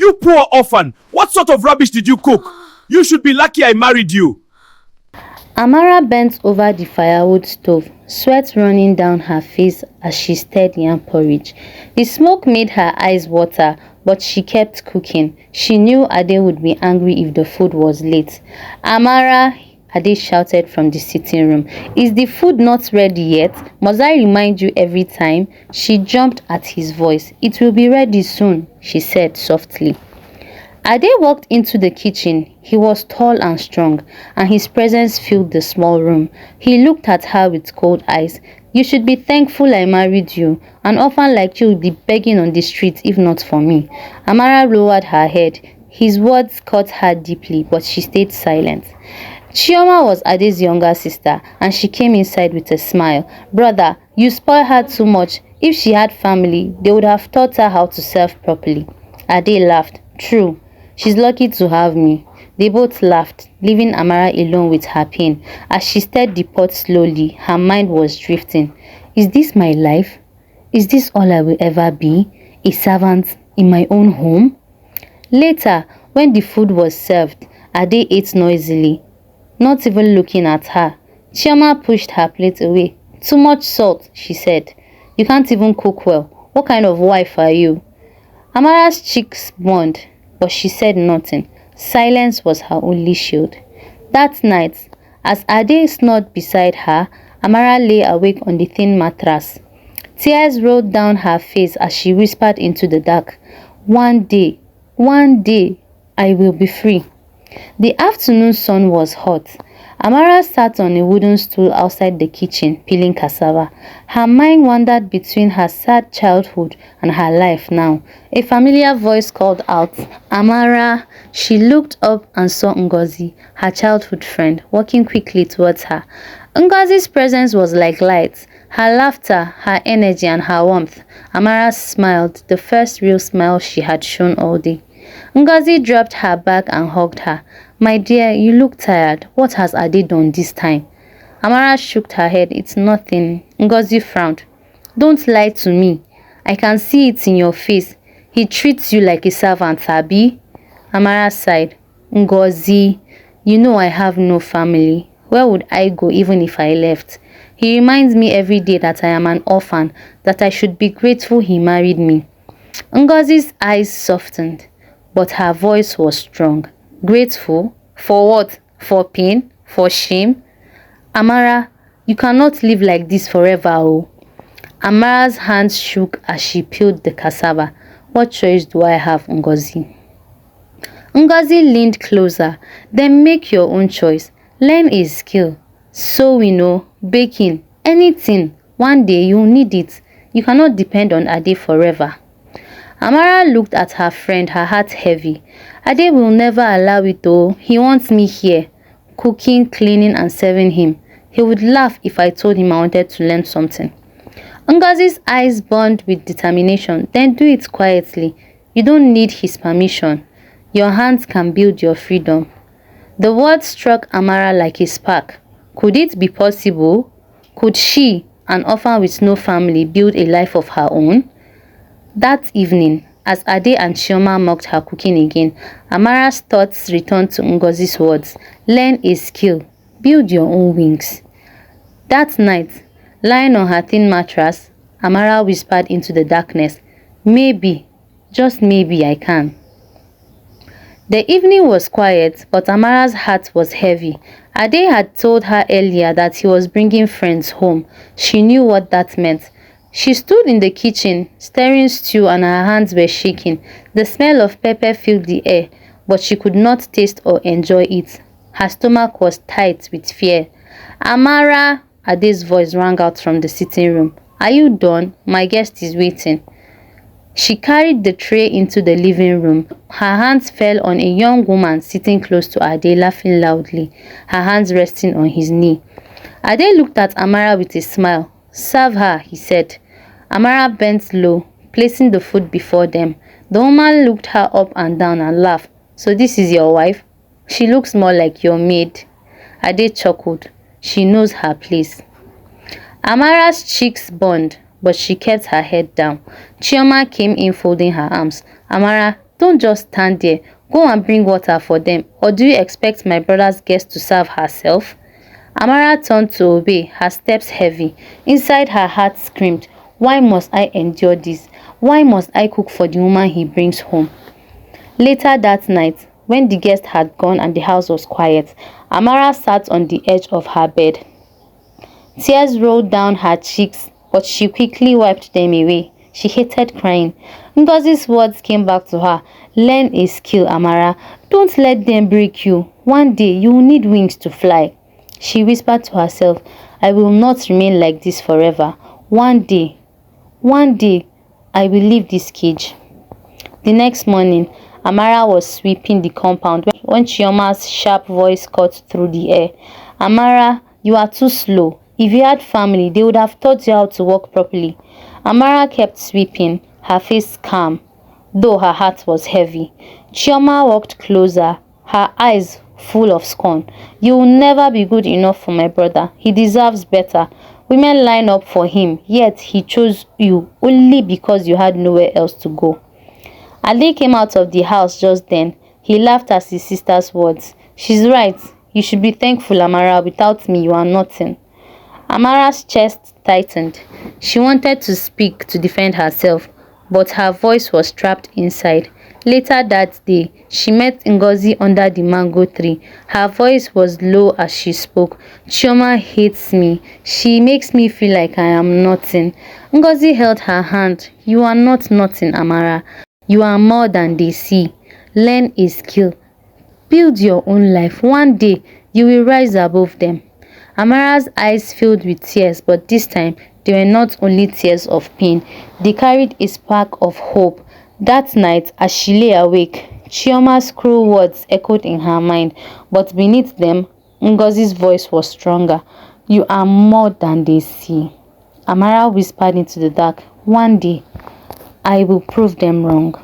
You poor orphan! What sort of rubbish did you cook? You should be lucky I married you. Amara bent over the firewood stove, sweat running down her face as she stirred yam porridge. The smoke made her eyes water, but she kept cooking. She knew Ade would be angry if the food was late. Amara, Ade shouted from the sitting room. Is the food not ready yet? Must I remind you every time? She jumped at his voice. It will be ready soon, she said softly. Ade walked into the kitchen. He was tall and strong, and his presence filled the small room. He looked at her with cold eyes. You should be thankful I married you. An orphan like you would be begging on the streets if not for me. Amara lowered her head. His words cut her deeply, but she stayed silent. Chioma was Ade's younger sister, and she came inside with a smile. Brother, you spoil her too much. If she had family, they would have taught her how to serve properly. Ade laughed. True. She's lucky to have me. They both laughed, leaving Amara alone with her pain. As she stirred the pot slowly, her mind was drifting. Is this my life? Is this all I will ever be? A servant in my own home? Later, when the food was served, Ade ate noisily, not even looking at her. Chioma pushed her plate away. Too much salt, she said. You can't even cook well. What kind of wife are you? Amara's cheeks burned, but she said nothing. Silence was her only shield. That night, as Ade snored beside her, Amara lay awake on the thin mattress. Tears rolled down her face as she whispered into the dark, one day, I will be free. The afternoon sun was hot. Amara sat on a wooden stool outside the kitchen, peeling cassava. Her mind wandered between her sad childhood and her life now. A familiar voice called out, Amara. She looked up and saw Ngozi, her childhood friend, walking quickly towards her. Ngozi's presence was like light. Her laughter, her energy, and her warmth. Amara smiled, the first real smile she had shown all day. Ngozi dropped her bag and hugged her. My dear, you look tired. What has Ade done this time? Amara shook her head. It's nothing. Ngozi frowned. Don't lie to me. I can see it in your face. He treats you like a servant, Abi. Amara sighed. Ngozi, you know I have no family. Where would I go even if I left? He reminds me every day that I am an orphan, that I should be grateful he married me. Ngozi's eyes softened, but her voice was strong. Grateful? For what? For pain? For shame? Amara, you cannot live like this forever, oh. Amara's hands shook as she peeled the cassava. What choice do I have, Ngozi? Ngozi leaned closer. Then make your own choice. Learn a skill. Sewing, baking, anything. One day you'll need it. You cannot depend on Ade forever. Amara looked at her friend, her heart heavy. Ade will never allow it though. He wants me here, cooking, cleaning, and serving him. He would laugh if I told him I wanted to learn something. Ngozi's eyes burned with determination. Then do it quietly. You don't need his permission. Your hands can build your freedom. The word struck Amara like a spark. Could it be possible? Could she, an orphan with no family, build a life of her own? That evening, as Ade and Chioma mocked her cooking again, Amara's thoughts returned to Ngozi's words. Learn a skill. Build your own wings. That night, lying on her thin mattress, Amara whispered into the darkness, maybe, just maybe I can. The evening was quiet, but Amara's heart was heavy. Ade had told her earlier that he was bringing friends home. She knew what that meant. She stood in the kitchen, stirring stew, and her hands were shaking. The smell of pepper filled the air, but she could not taste or enjoy it. Her stomach was tight with fear. Amara, Ade's voice rang out from the sitting room. Are you done? My guest is waiting. She carried the tray into the living room. Her hands fell on a young woman sitting close to Ade, laughing loudly, her hands resting on his knee. Ade looked at Amara with a smile. Serve her, he said. Amara bent low, placing the food before them. The woman looked her up and down and laughed. So this is your wife? She looks more like your maid. Ade chuckled. She knows her place. Amara's cheeks burned, but she kept her head down. Chioma came in folding her arms. Amara, Don't just stand there. Go and bring water for them. Or do you expect my brother's guest to serve herself?" Amara turned to obey, her steps heavy. Inside her heart screamed, "Why must I endure this? Why must I cook for the woman he brings home?" Later that night, when the guest had gone and the house was quiet, Amara sat on the edge of her bed. Tears rolled down her cheeks, but she quickly wiped them away. She hated crying. Ngozi's words came back to her. "Learn a skill, Amara. Don't let them break you. One day you will need wings to fly." She whispered to herself, "I will not remain like this forever. One day, I will leave this cage." The next morning, Amara was sweeping the compound when Chioma's sharp voice cut through the air. "Amara, you are too slow. If you had family, they would have taught you how to walk properly." Amara kept sweeping, her face calm, though her heart was heavy. Chioma walked closer, her eyes full of scorn. "You will never be good enough for my brother. He deserves better. Women line up for him, yet he chose you only because you had nowhere else to go." Ali came out of the house just then. He laughed at his sister's words. "She's right. You should be thankful, Amara. Without me, you are nothing." Amara's chest tightened. She wanted to speak to defend herself, but her voice was trapped inside. Later that day, she met Ngozi under the mango tree. Her voice was low as she spoke. "Chioma hates me. She makes me feel like I am nothing." Ngozi held her hand. "You are not nothing, Amara. You are more than they see. Learn a skill. Build your own life. One day, you will rise above them." Amara's eyes filled with tears, but this time, they were not only tears of pain. They carried a spark of hope. That night, as she lay awake, Chioma's cruel words echoed in her mind, but beneath them, Ngozi's voice was stronger. "You are more than they see." Amara whispered into the dark, "One day, I will prove them wrong."